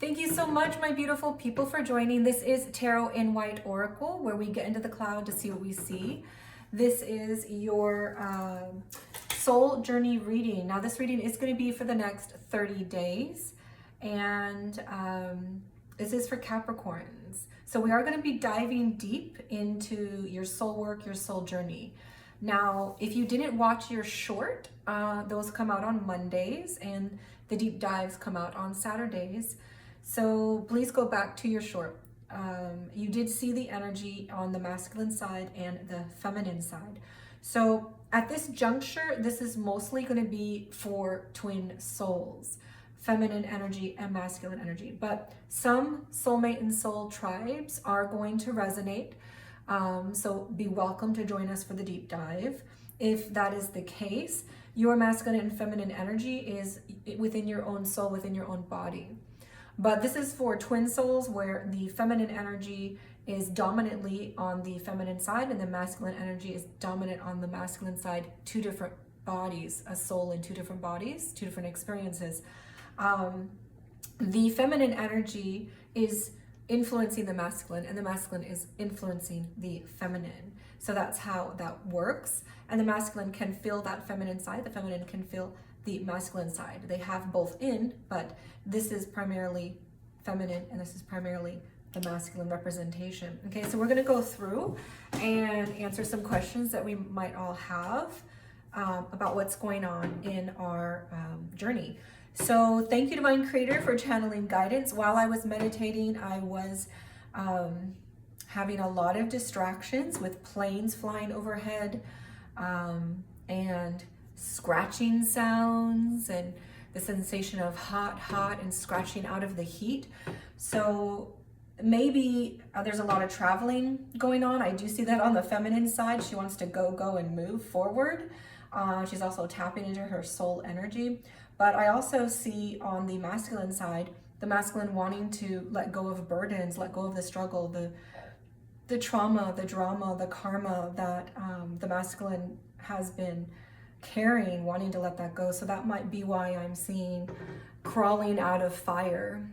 Thank you so much, my beautiful people, for joining. This is Tarot in White Oracle, where we get into the cloud to see what we see. This is your soul journey reading. Now, this reading is going to be for the next 30 days, and this is for Capricorns. So we are going to be diving deep into your soul work, your soul journey. Now, if you didn't watch your short, those come out on Mondays, and the deep dives come out on Saturdays. So please go back to your short. You did see the energy on the masculine side and the feminine side. So at this juncture, this is mostly going to be for twin souls, feminine energy and masculine energy. But some soulmate and soul tribes are going to resonate. So be welcome to join us for the deep dive. If that is the case, your masculine and feminine energy is within your own soul, within your own body. But this is for twin souls, where the feminine energy is dominantly on the feminine side and the masculine energy is dominant on the masculine side. Two different bodies, a soul in two different bodies, two different experiences. The feminine energy is influencing the masculine, and the masculine is influencing the feminine. So that's how that works. And the masculine can feel that feminine side, the feminine can feel the masculine side. They have both in, but this is primarily feminine and this is primarily the masculine representation. Okay, so we're going to go through and answer some questions that we might all have about what's going on in our journey. So thank you, Divine Creator, for channeling guidance. While I was meditating, I was having a lot of distractions with planes flying overhead and scratching sounds and the sensation of hot and scratching out of the heat. So maybe there's a lot of traveling going on. I do see that on the feminine side. She wants to go and move forward. She's also tapping into her soul energy. But I also see on the masculine side, the masculine wanting to let go of burdens, let go of the struggle, the trauma, the drama, the karma that the masculine has been carrying, wanting to let that go. So that might be why I'm seeing crawling out of fire.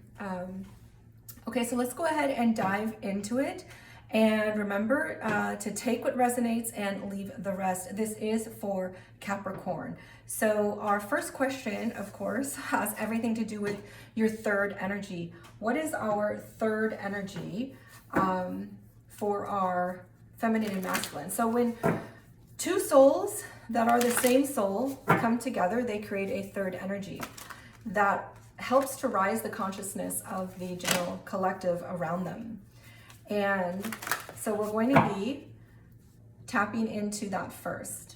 Okay, so let's go ahead and dive into it. And remember to take what resonates and leave the rest. This is for Capricorn. So our first question, of course, has everything to do with your third energy. What is our third energy for our feminine and masculine? So when two souls that are the same soul come together, they create a third energy that helps to rise the consciousness of the general collective around them. And so we're going to be tapping into that first.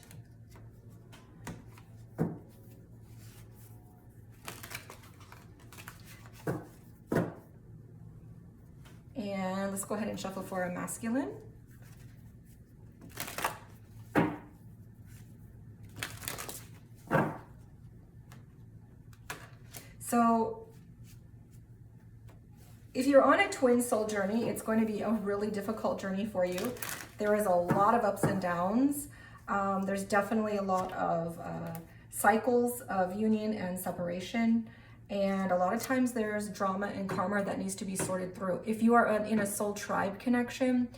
And let's go ahead and shuffle for a masculine. So if you're on a twin soul journey, it's going to be a really difficult journey for you. There is a lot of ups and downs. There's definitely a lot of cycles of union and separation. And a lot of times there's drama and karma that needs to be sorted through. If you are in a soul tribe connection,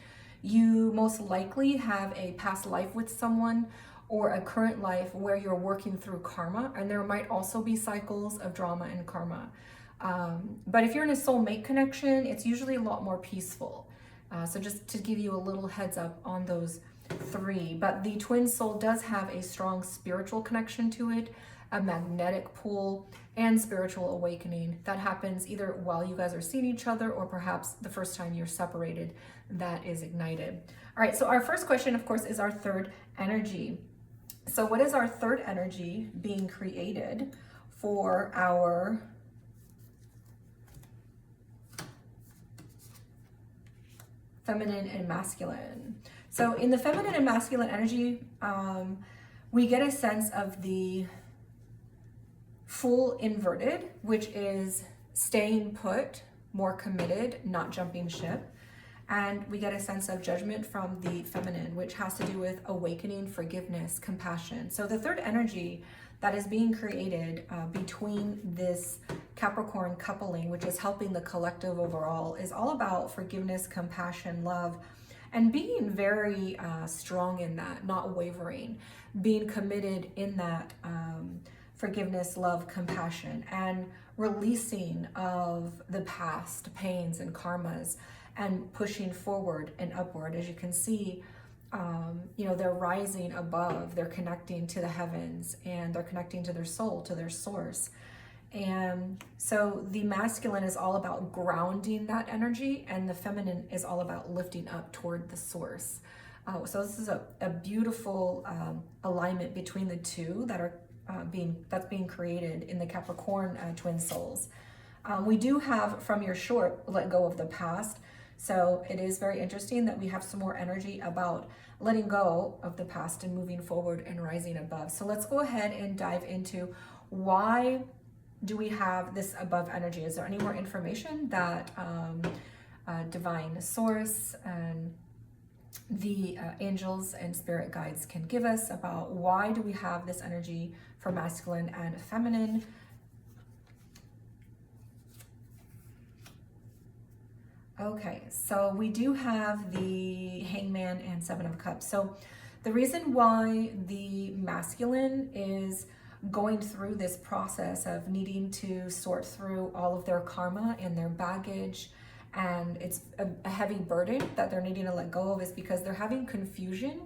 you most likely have a past life with someone or a current life where you're working through karma. And there might also be cycles of drama and karma. But if you're in a soulmate connection, it's usually a lot more peaceful. So just to give you a little heads up on those three. But the twin soul does have a strong spiritual connection to it, a magnetic pull, and spiritual awakening that happens either while you guys are seeing each other or perhaps the first time you're separated, that is ignited. All right, so our first question, of course, is our third energy. So what is our third energy being created for our feminine and masculine? So in the feminine and masculine energy, we get a sense of the full inverted, which is staying put, more committed, not jumping ship. And we get a sense of judgment from the feminine, which has to do with awakening, forgiveness, compassion. So the third energy that is being created between this Capricorn coupling, which is helping the collective overall, is all about forgiveness, compassion, love, and being very strong in that, not wavering, being committed in that forgiveness, love, compassion, and releasing of the past pains and karmas and pushing forward and upward. As you can see, they're rising above, they're connecting to the heavens, and they're connecting to their soul, to their source. And so the masculine is all about grounding that energy, and the feminine is all about lifting up toward the source. So this is a beautiful alignment between the two that are that's being created in the Capricorn twin souls. We do have from your short, let go of the past. So it is very interesting that we have some more energy about letting go of the past and moving forward and rising above. So let's go ahead and dive into why do we have this above energy? Is there any more information that divine source and the angels and spirit guides can give us about why do we have this energy for masculine and feminine? Okay, so we do have the Hangman and Seven of Cups. So the reason why the masculine is going through this process of needing to sort through all of their karma and their baggage, and it's a heavy burden that they're needing to let go of, is because they're having confusion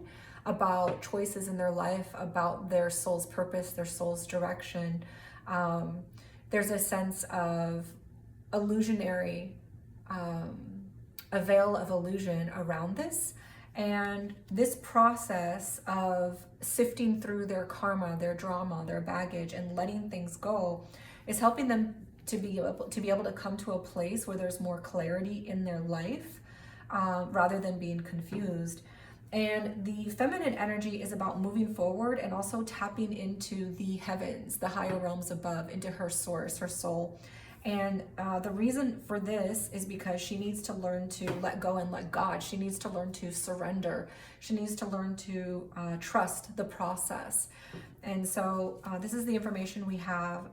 about choices in their life, about their soul's purpose, their soul's direction. There's a sense of illusionary, a veil of illusion around this. And this process of sifting through their karma, their drama, their baggage, and letting things go is helping them to be able to come to a place where there's more clarity in their life, rather than being confused. And the feminine energy is about moving forward and also tapping into the heavens, the higher realms above, into her source, her soul. And the reason for this is because she needs to learn to let go and let God. She needs to learn to surrender. She needs to learn to trust the process. And so this is the information we have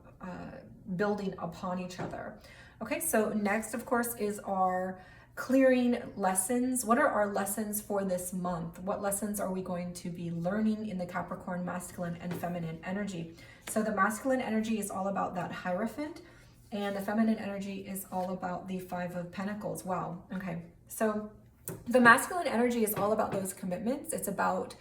building upon each other. Okay, so next, of course, is our clearing lessons. What are our lessons for this month? What lessons are we going to be learning in the Capricorn masculine and feminine energy? So the masculine energy is all about that Hierophant, and the feminine energy is all about the Five of Pentacles. Wow. Okay. So the masculine energy is all about those commitments. It's about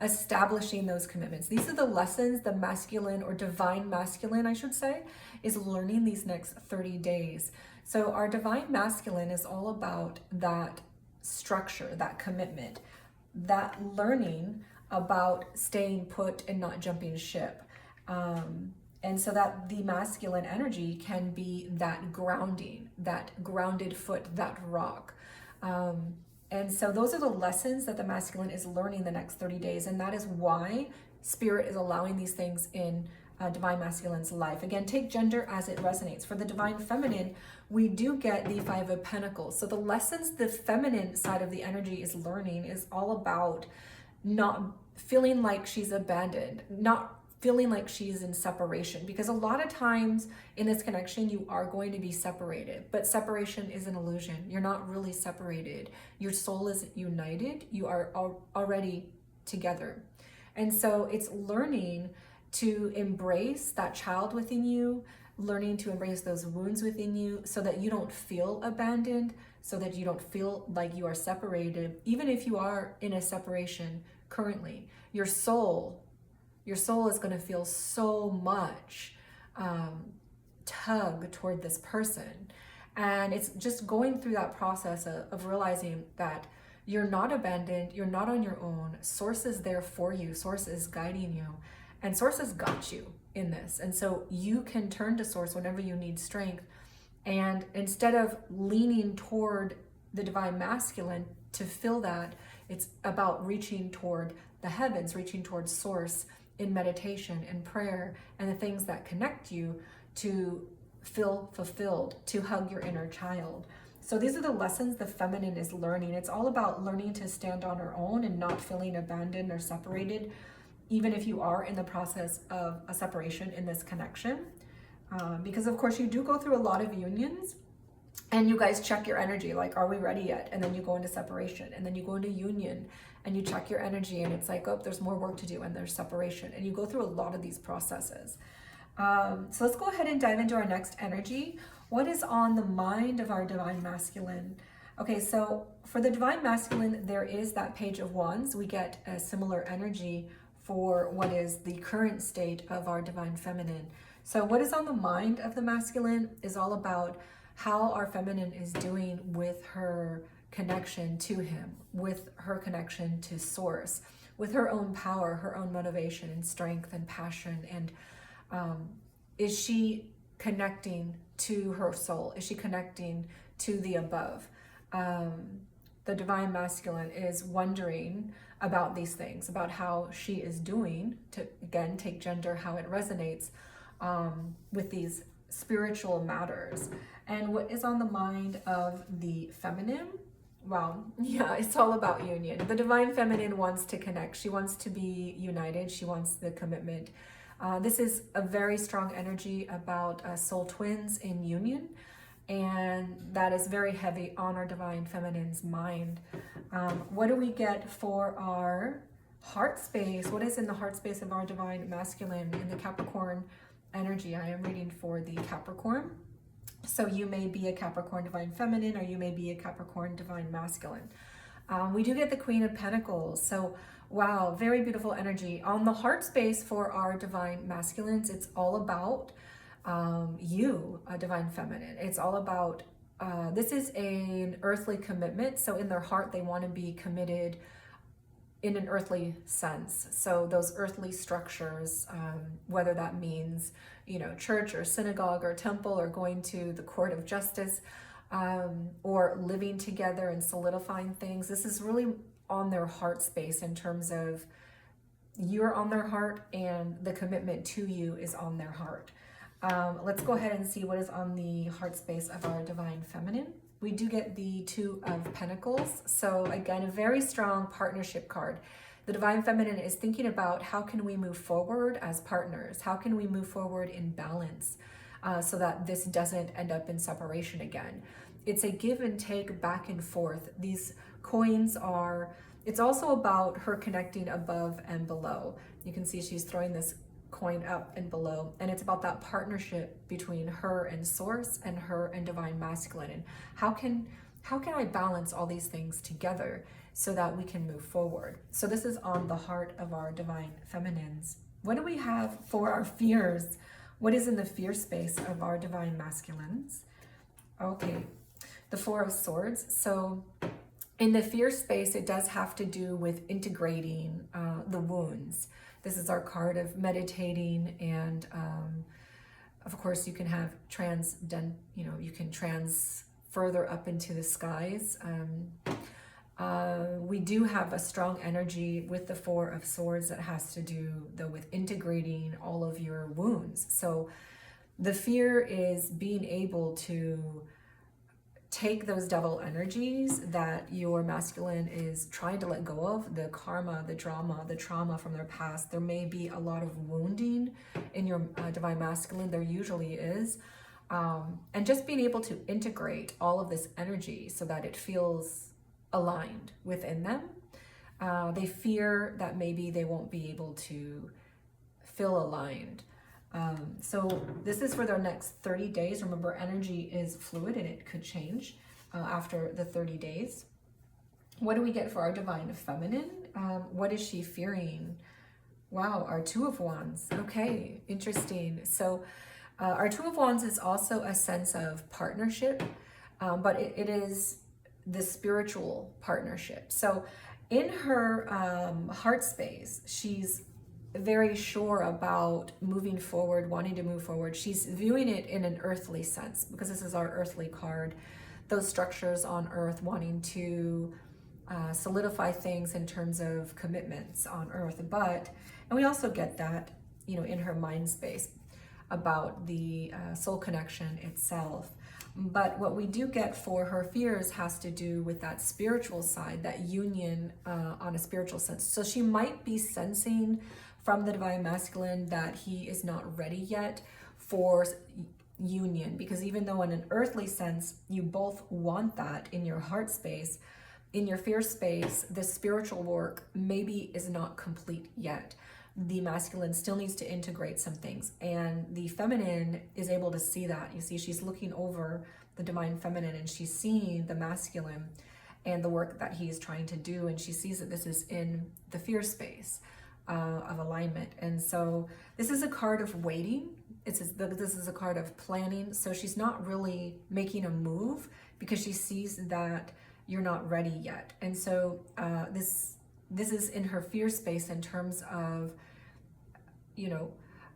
establishing those commitments. These are the lessons the masculine, or divine masculine, I should say, is learning these next 30 days. So our divine masculine is all about that structure, that commitment, that learning about staying put and not jumping ship. And so that the masculine energy can be that grounding, that grounded foot, that rock. And so those are the lessons that the masculine is learning the next 30 days. And that is why Spirit is allowing these things in divine masculine's life. Again, take gender as it resonates. For the divine feminine, we do get the Five of Pentacles. So the lessons the feminine side of the energy is learning is all about not feeling like she's abandoned, not feeling like she's in separation, because a lot of times in this connection you are going to be separated, but separation is an illusion. You're not really separated. Your soul is united. You are already together. And so it's learning to embrace that child within you, learning to embrace those wounds within you so that you don't feel abandoned, so that you don't feel like you are separated. Even if you are in a separation currently, your soul is going to feel so much tug toward this person. And it's just going through that process of realizing that you're not abandoned, you're not on your own. Source is there for you. Source is guiding you. And Source has got you in this. And so you can turn to Source whenever you need strength. And instead of leaning toward the divine masculine to fill that, it's about reaching toward the heavens, reaching toward Source in meditation and prayer and the things that connect you to feel fulfilled, to hug your inner child. So these are the lessons the feminine is learning. It's all about learning to stand on her own and not feeling abandoned or separated. even if you are in the process of a separation in this connection. Because of course you do go through a lot of unions, and you guys check your energy, like, are we ready yet? And then you go into separation, and then you go into union, and you check your energy, and it's like, oh, there's more work to do, and there's separation, and you go through a lot of these processes. So let's go ahead and dive into our next energy. What is on the mind of our divine masculine? Okay, so for the divine masculine, there is that Page of Wands. We get a similar energy for what is the current state of our divine feminine. So what is on the mind of the masculine is all about how our feminine is doing with her connection to him, with her connection to source, with her own power, her own motivation and strength and passion. And is she connecting to her soul? Is she connecting to the above? The divine masculine is wondering about these things, about how she is doing, to again take gender, how it resonates with these spiritual matters. And what is on the mind of the feminine? Well, yeah, it's all about union. The divine feminine wants to connect. She wants to be united. She wants the commitment. This is a very strong energy about soul twins in union. And that is very heavy on our divine feminine's mind. What do we get for our heart space? What is in the heart space of our divine masculine in the Capricorn energy? I am reading for the Capricorn. So you may be a Capricorn divine feminine, or you may be a Capricorn divine masculine. We do get the Queen of Pentacles. So wow, very beautiful energy. On the heart space for our divine masculines, it's all about you, a divine feminine. It's all about, this is an earthly commitment. So in their heart, they want to be committed in an earthly sense. So those earthly structures, whether that means, you know, church or synagogue or temple, or going to the court of justice, or living together and solidifying things. This is really on their heart space in terms of you're on their heart and the commitment to you is on their heart. Let's go ahead and see what is on the heart space of our divine feminine. We do get the Two of Pentacles. So again, a very strong partnership card. The divine feminine is thinking about how can we move forward as partners? How can we move forward in balance so that this doesn't end up in separation again? It's a give and take, back and forth. These coins are, it's also about her connecting above and below. You can see she's throwing this coin up and below, and it's about that partnership between her and source and her and divine masculine, and how can I balance all these things together so that we can move forward. So this is on the heart of our divine feminines. What do we have for our fears? What is in the fear space of our divine masculines? Okay, the Four of Swords. So in the fear space, it does have to do with integrating the wounds. This is our card of meditating, and of course you can have you can trans further up into the skies. We do have a strong energy with the Four of Swords that has to do though with integrating all of your wounds. So the fear is being able to take those devil energies that your masculine is trying to let go of, the karma, the drama, the trauma from their past. There may be a lot of wounding in your divine masculine. There usually is. And just being able to integrate all of this energy so that it feels aligned within them. They fear that maybe they won't be able to feel aligned. So this is for their next 30 days. Remember, energy is fluid and it could change after the 30 days. What do we get for our divine feminine? What is she fearing? Wow, our Two of Wands. Okay, interesting. So our Two of Wands is also a sense of partnership, but it is the spiritual partnership. So in her heart space, she's very sure about moving forward, wanting to move forward. She's viewing it in an earthly sense because this is our earthly card. Those structures on earth, wanting to solidify things in terms of commitments on earth. And we also get that, you know, in her mind space about the soul connection itself. But what we do get for her fears has to do with that spiritual side, that union on a spiritual sense. So she might be sensing from the divine masculine that he is not ready yet for union, because even though in an earthly sense you both want that in your heart space, in your fear space, the spiritual work maybe is not complete yet. The masculine still needs to integrate some things, and the feminine is able to see that. You see, she's looking over the divine feminine and she's seeing the masculine and the work that he is trying to do, and she sees that this is in the fear space of alignment. And so this is a card of waiting. This is a card of planning. So she's not really making a move because she sees that you're not ready yet. And so this is in her fear space in terms of, you know,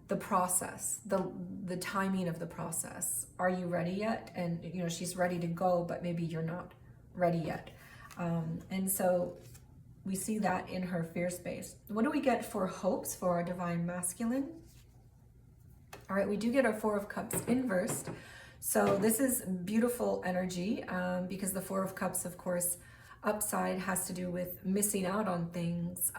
the process, the timing of the process. Are you ready yet? And, you know, she's ready to go, but maybe you're not ready yet. And so we see that in her fear space. What do we get for hopes for our divine masculine? All right, we do get our Four of Cups inversed. So this is beautiful energy because the Four of Cups, of course, upside has to do with missing out on things,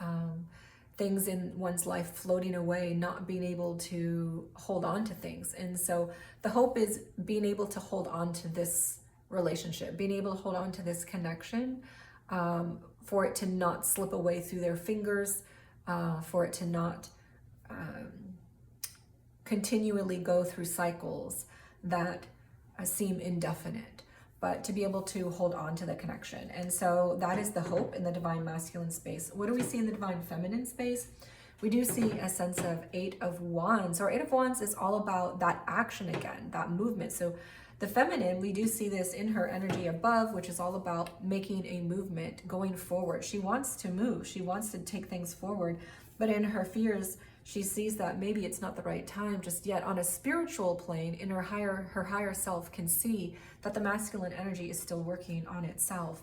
things in one's life floating away, not being able to hold on to things. And so the hope is being able to hold on to this relationship, being able to hold on to this connection, for it to not slip away through their fingers, for it to not continually go through cycles that seem indefinite, but to be able to hold on to the connection. And so that is the hope in the divine masculine space. What do we see in the divine feminine space? We do see a sense of Eight of Wands, or Eight of Wands is all about that action again, that movement. So the feminine, we do see this in her energy above, which is all about making a movement, going forward. She wants to move, she wants to take things forward, but in her fears, she sees that maybe it's not the right time just yet. On a spiritual plane, in her higher self can see that the masculine energy is still working on itself.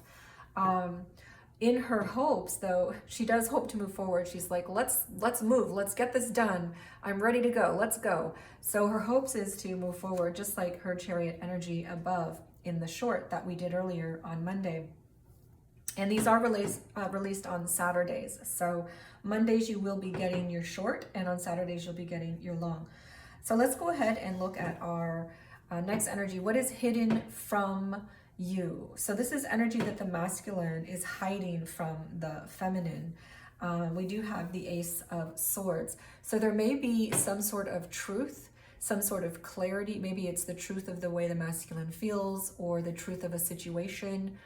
In her hopes, though, she does hope to move forward. She's like, let's move, let's get this done. I'm ready to go, let's go. So her hopes is to move forward, just like her Chariot energy above in the short that we did earlier on Monday. And these are released on Saturdays. So Mondays you will be getting your short, and on Saturdays you'll be getting your long. So let's go ahead and look at our next energy. What is hidden from you? So this is energy that the masculine is hiding from the feminine. We do have the Ace of Swords. So there may be some sort of truth, some sort of clarity. Maybe it's the truth of the way the masculine feels, or the truth of a situation.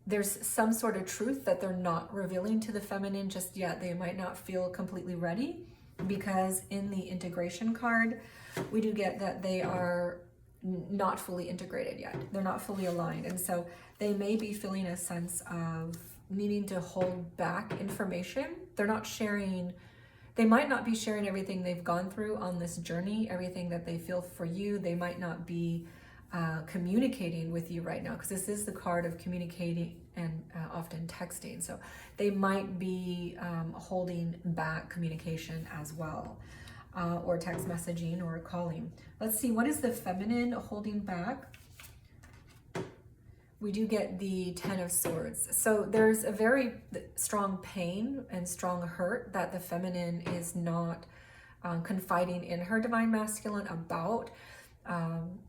There's some sort of truth that they're not revealing to the feminine just yet. They might not feel completely ready, because in the integration card, we do get that they are not fully integrated yet. They're not fully aligned. And so they may be feeling a sense of needing to hold back information. They're not sharing, they might not be sharing everything they've gone through on this journey, everything that they feel for you. They might not be communicating with you right now, because this is the card of communicating and often texting. So they might be holding back communication as well, or text messaging or calling. Let's see, what is the feminine holding back? We do get the Ten of Swords. So there's a very strong pain and strong hurt that the feminine is not confiding in her divine masculine about.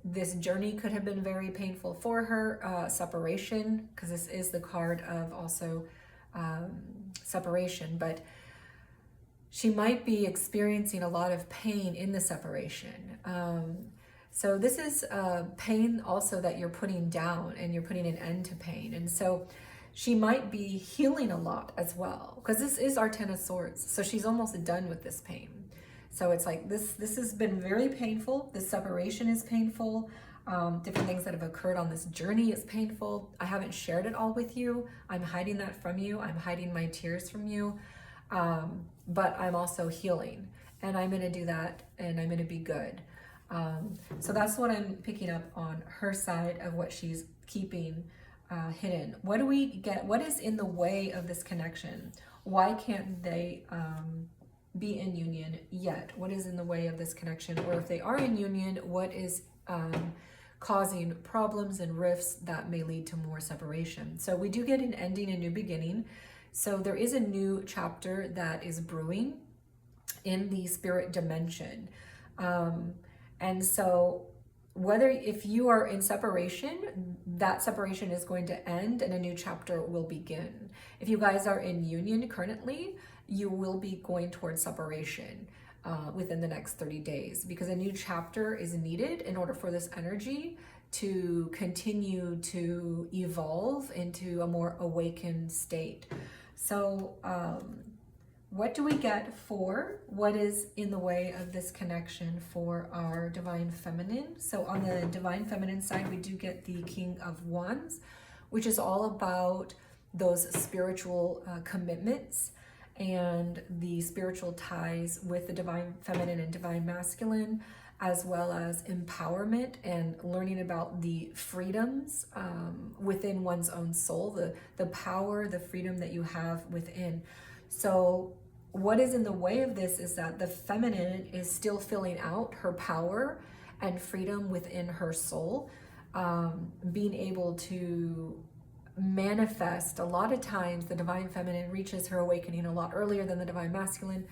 This journey could have been very painful for her, separation, because this is the card of also separation, but she might be experiencing a lot of pain in the separation. So this is pain also that you're putting down, and you're putting an end to pain. And so she might be healing a lot as well, because this is our Ten of Swords. So she's almost done with this pain. So it's like this has been very painful. This separation is painful. Different things that have occurred on this journey is painful. I haven't shared it all with you. I'm hiding that from you. I'm hiding my tears from you. But I'm also healing, and I'm going to do that, and I'm going to be good. So that's what I'm picking up on her side of what she's keeping hidden. What do we get? What is in the way of this connection? Why can't they be in union yet? What is in the way of this connection? Or if they are in union, what is causing problems and rifts that may lead to more separation? So we do get an ending, a new beginning. So there is a new chapter that is brewing in the spirit dimension. And so whether if you are in separation, that separation is going to end and a new chapter will begin. If you guys are in union currently, you will be going towards separation within the next 30 days, because a new chapter is needed in order for this energy to continue to evolve into a more awakened state. So what do we get for what is in the way of this connection for our divine feminine? So on the divine feminine side, we do get the King of Wands, which is all about those spiritual commitments and the spiritual ties with the divine feminine and divine masculine, as well as empowerment and learning about the freedoms within one's own soul, the power, the freedom that you have within. So what is in the way of this is that the feminine is still filling out her power and freedom within her soul, being able to manifest. A lot of times the divine feminine reaches her awakening a lot earlier than the divine masculine,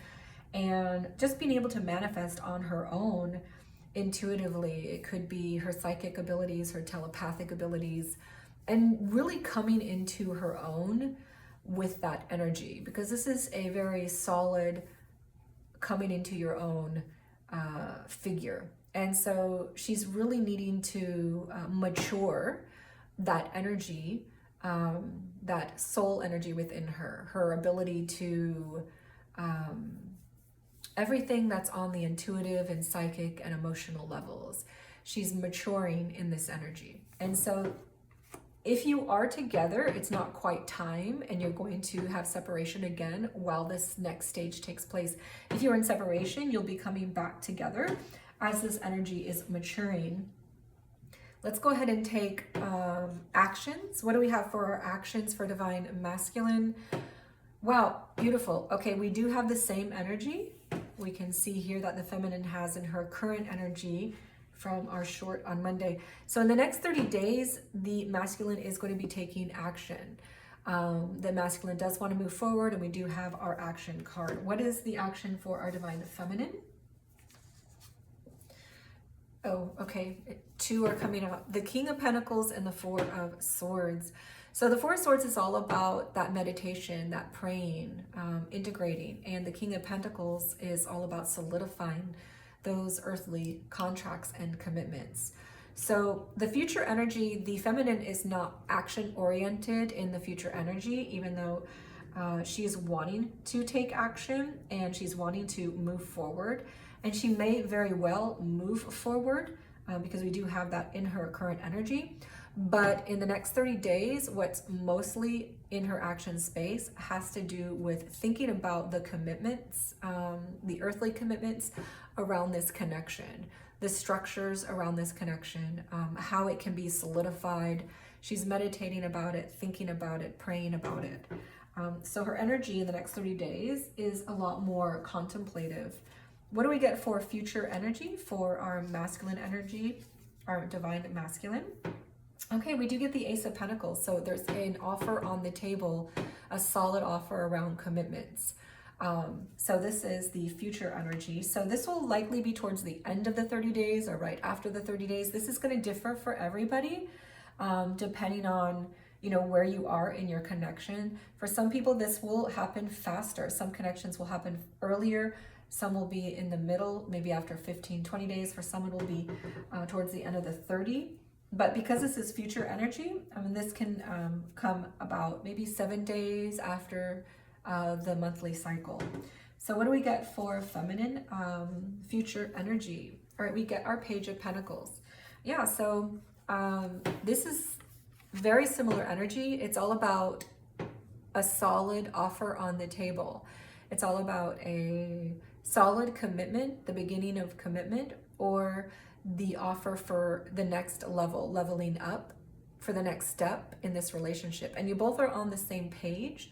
and just being able to manifest on her own intuitively. It could be her psychic abilities, her telepathic abilities, and really coming into her own with that energy, because this is a very solid coming into your own figure. And so she's really needing to mature that energy, that soul energy within her ability to everything that's on the intuitive and psychic and emotional levels. She's maturing in this energy. And so if you are together, it's not quite time and you're going to have separation again while this next stage takes place. If you're in separation, you'll be coming back together as this energy is maturing. Let's go ahead and take actions. What do we have for our actions for divine masculine? Wow, beautiful. Okay, we do have the same energy. We can see here that the feminine has in her current energy from our short on Monday. So in the next 30 days, the masculine is going to be taking action. The masculine does want to move forward, and we do have our action card. What is the action for our divine feminine? Oh, okay. Two are coming out. The King of Pentacles and the Four of Swords. So the Four of Swords is all about that meditation, that praying, integrating. And the King of Pentacles is all about solidifying those earthly contracts and commitments. So the future energy, the feminine is not action oriented in the future energy, even though she is wanting to take action and she's wanting to move forward. And she may very well move forward because we do have that in her current energy. But in the next 30 days, what's mostly in her action space has to do with thinking about the commitments, the earthly commitments around this connection, the structures around this connection, how it can be solidified. She's meditating about it, thinking about it, praying about it. So her energy in the next 30 days is a lot more contemplative. What do we get for future energy for our masculine energy, our divine masculine? Okay, we do get the Ace of Pentacles. So there's an offer on the table, a solid offer around commitments. So this is the future energy. So this will likely be towards the end of the 30 days or right after the 30 days. This is going to differ for everybody, depending on, you know, where you are in your connection. For some people, this will happen faster. Some connections will happen earlier. Some will be in the middle, maybe after 15, 20 days. For some, it will be towards the end of the 30. But because this is future energy, I mean, this can come about maybe 7 days after the monthly cycle. So what do we get for feminine future energy? All right, we get our Page of Pentacles. Yeah, so this is very similar energy. It's all about a solid offer on the table. It's all about a solid commitment, the beginning of commitment, or the offer for the next level, leveling up for the next step in this relationship. And you both are on the same page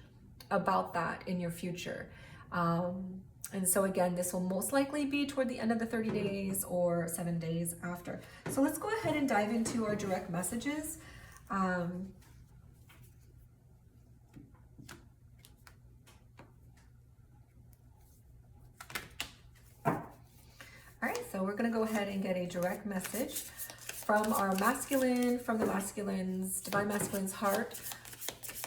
about that in your future. And so again, this will most likely be toward the end of the 30 days or 7 days after. So let's go ahead and dive into our direct messages. so we're going to go ahead and get a direct message from our masculine, from the masculine's, divine masculine's heart,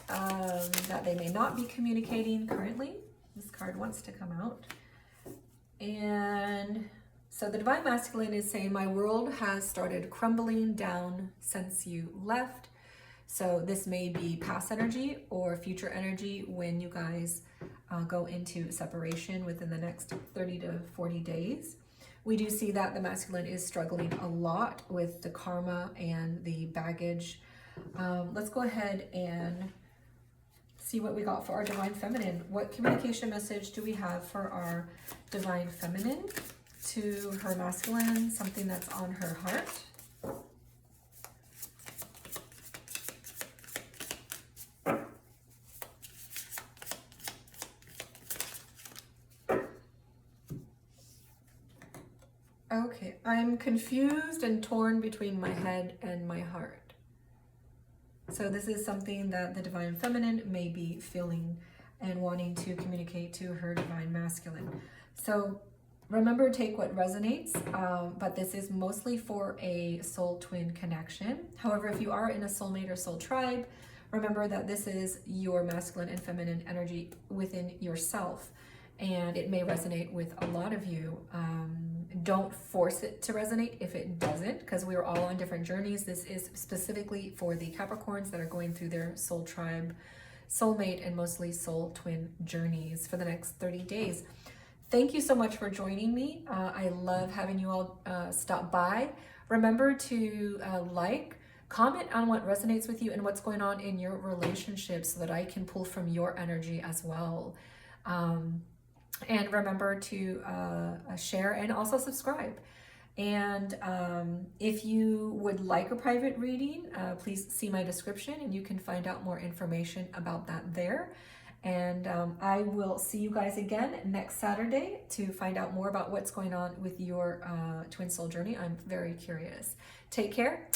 that they may not be communicating currently. This card wants to come out. And so the divine masculine is saying, my world has started crumbling down since you left. So this may be past energy or future energy when you guys go into separation within the next 30 to 40 days. We do see that the masculine is struggling a lot with the karma and the baggage. Let's go ahead and see what we got for our divine feminine. What communication message do we have for our divine feminine to her masculine, something that's on her heart? Okay, I'm confused and torn between my head and my heart. So this is something that the divine feminine may be feeling and wanting to communicate to her divine masculine. So remember, take what resonates, but this is mostly for a soul twin connection. However, if you are in a soulmate or soul tribe, remember that this is your masculine and feminine energy within yourself, and it may resonate with a lot of you. Don't force it to resonate if it doesn't, because we are all on different journeys. This is specifically for the Capricorns that are going through their soul tribe, soulmate, and mostly soul twin journeys for the next 30 days. Thank you so much for joining me. I love having you all stop by. Remember to comment on what resonates with you and what's going on in your relationship so that I can pull from your energy as well. And remember to share and also subscribe. And if you would like a private reading, please see my description and you can find out more information about that there. And I will see you guys again next Saturday to find out more about what's going on with your twin soul journey. I'm very curious. Take care.